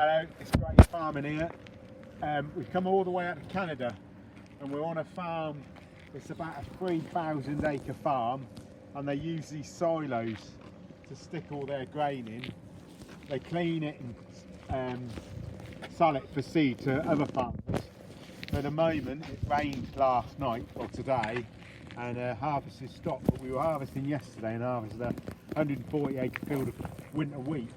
Hello, it's great farming here. We've come all the way out to Canada and we're on a farm. It's about a 3,000 acre farm and they use these silos to stick all their grain in. They clean it and sell it for seed to other farmers. At the moment it rained last night or today and harvest is stopped, but we were harvesting yesterday and harvested a 140 acre field of winter wheat.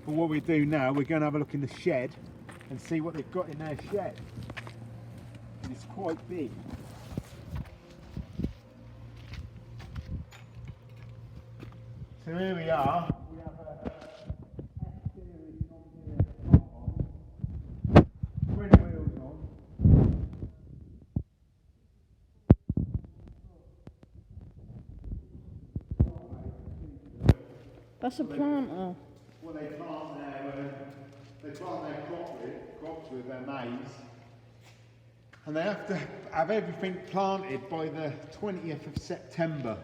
But what we do now, we're going to have a look in the shed and see what they've got in their shed. And it's quite big. So here we are. We have a F-series on, twin wheels on. That's a planter. Well, they plant their crops with their maize, and they have to have everything planted by the 20th of September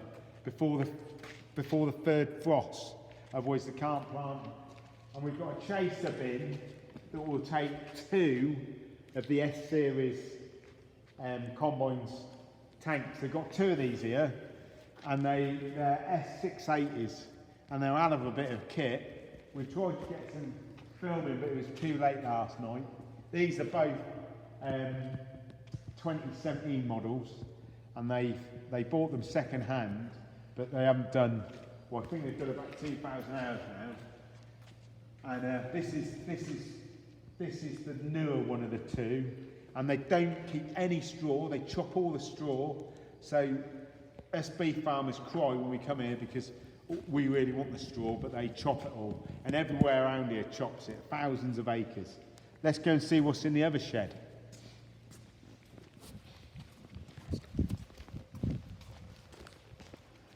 before the third frost. Otherwise, they can't plant. And we've got a chaser bin that will take 2 of the S-series combines tanks. They've got 2 of these here, and they're S680s, and they're out of a bit of kit. We tried to get some filming, but it was too late last night. These are both 2017 models, and they bought them second hand, but they haven't done. Well, I think they've done about 2,000 hours now. And this is the newer one of the 2, and they don't keep any straw. They chop all the straw. So us beef farmers cry when we come here because we really want the straw, but they chop it all. And everywhere around here chops it, thousands of acres. Let's go and see what's in the other shed.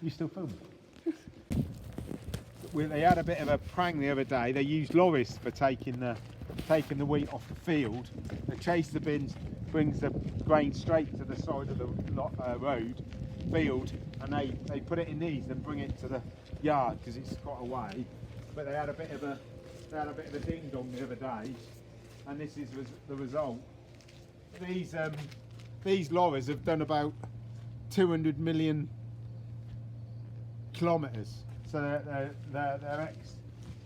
You still filming? They had a bit of a prank the other day. They used lorries for taking the wheat off the field. They chase the bins, brings the grain straight to the side of the field, and they put it in these and bring it to the yard because it's got away. But they had a bit of a ding dong the other day, and this is the result. These lorries have done about 200 million kilometres. So they're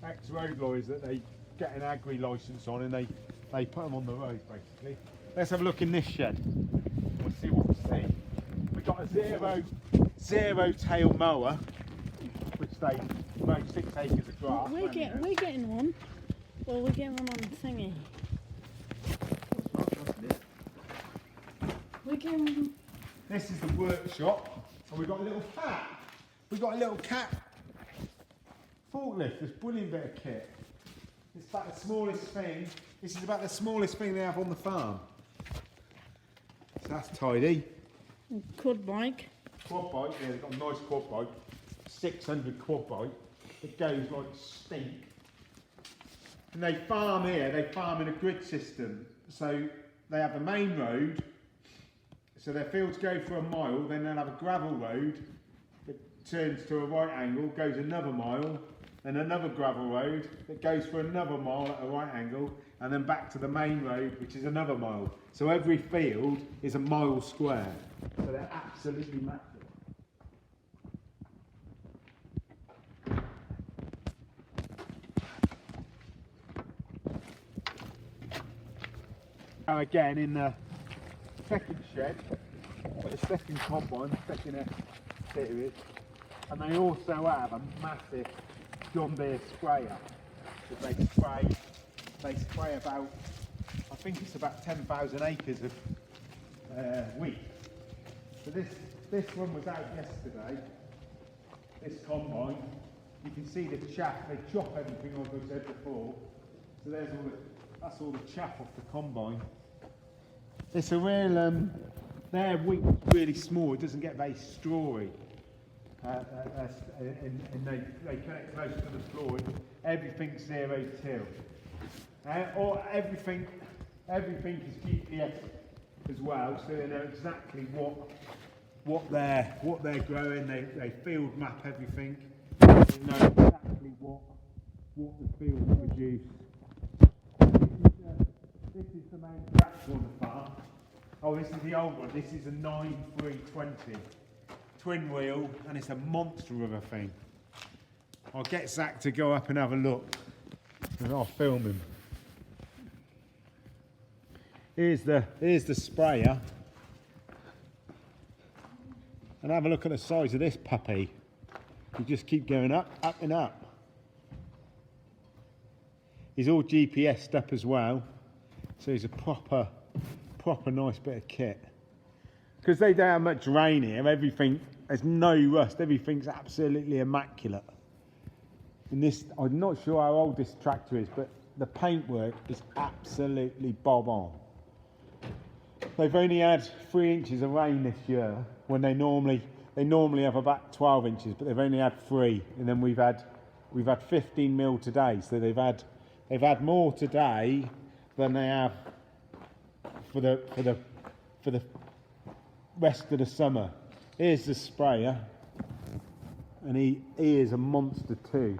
ex-road lorries that they get an agri licence on, and they put them on the road basically. Let's have a look in this shed. We'll see what we see. We've got a zero tail mower, which they mow 6 acres of grass. We're getting one. Well, we're getting one on the thingy. We're getting one. This is the workshop, and we've got a little cat. We've got a little cat forklift. This brilliant bit of kit. It's about the smallest thing. This is about the smallest thing they have on the farm. So that's tidy. Quad bike. Quad bike, yeah, they've got a nice quad bike. 600 quad bike. It goes like stink. And they farm here, they farm in a grid system. So they have the main road, so their fields go for a mile, then they'll have a gravel road that turns to a right angle, goes another mile, then another gravel road that goes for another mile at a right angle, and then back to the main road, which is another mile. So every field is a mile square. So they're absolutely massive. Now again, in the second shed, the second combine, second S-series, and they also have a massive John Deere sprayer that they spray about, I think it's about 10,000 acres of wheat. So this one was out yesterday, this combine. You can see the chaff, they chop everything like I said before. So that's all the chaff off the combine. It's a real, their wheat's really small, it doesn't get very strawy. And they cut it close to the floor. Everything's zero till. Or everything is GPS as well, so they know exactly what they're growing. They field map everything. They know exactly what the field produce. main tractor on the farm. Oh, this is the old one. This is a 9320 twin wheel, and it's a monster of a thing. I'll get Zach to go up and have a look, and I'll film him. Here's the sprayer, and have a look at the size of this puppy. You just keep going up, up and up. He's all GPS'd up as well, so he's a proper nice bit of kit. Because they don't have much rain here, everything, there's no rust, everything's absolutely immaculate. And this, I'm not sure how old this tractor is, but the paintwork is absolutely bob on. They've only had 3 inches of rain this year, when they normally have about 12 inches, but they've only had 3, and then we've had 15 mil today, so they've had more today than they have for the rest of the summer. Here's the sprayer, and he is a monster too.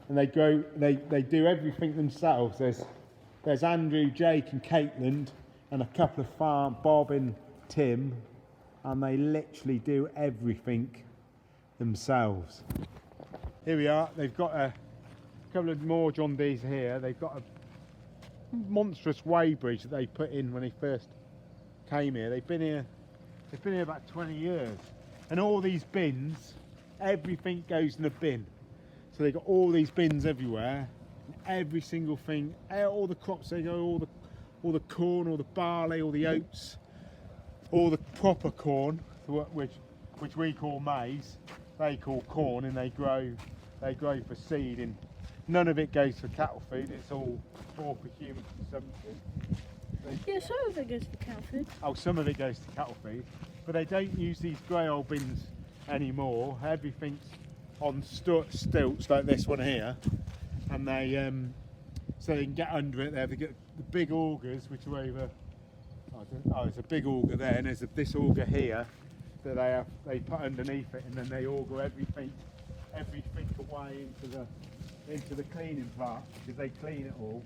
And they do everything themselves. There's Andrew, Jake and Caitlin and a couple of Bob and Tim, and they literally do everything themselves. Here we are, they've got a couple of more John Deeres here. They've got a monstrous weighbridge that they put in when they first came here. They've been here about 20 years. And all these bins, everything goes in a bin. So they've got all these bins everywhere. Every single thing, all the crops they go, all the corn, all the barley, all the oats, all the proper corn, which we call maize, they call corn, and they grow for seed, and none of it goes for cattle food. It's all for human consumption. Yeah, some of it goes for cattle food. Oh, some of it goes to cattle feed, but they don't use these grey old bins anymore. Everything's on stilts like this one here, and they so they can get under it. They get the big augers, which are over. Oh, there's a big auger there, and there's this auger here that they put underneath it, and then they auger everything away into the cleaning part, because they clean it all.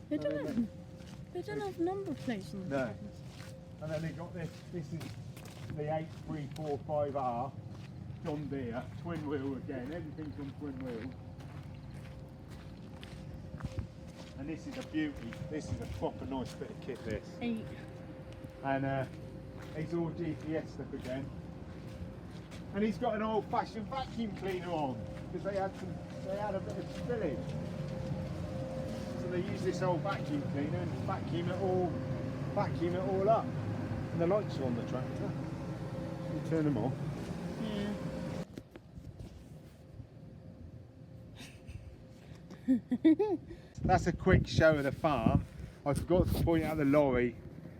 They don't have number plates on the No. And then they got this is the 8345R John Deere twin wheel again. Everything's on twin wheel. And this is a beauty. This is a proper nice bit of kit, this. 8. And it's all GPS stuff again. And he's got an old-fashioned vacuum cleaner on, because they had a bit of spillage. So they use this old vacuum cleaner and vacuum it all up. And the lights are on the tractor. You turn them off. Yeah. That's a quick show of the farm. I forgot to point out the lorry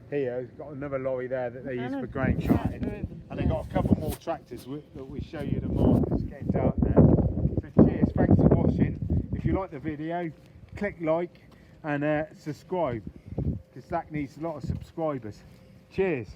here. We've got another lorry there that they use for grain carting. And they've got a couple more tractors that we show you tomorrow. It's getting dark now. So cheers, thanks for watching. If you like the video, click like and subscribe, because Zach needs a lot of subscribers. Cheers.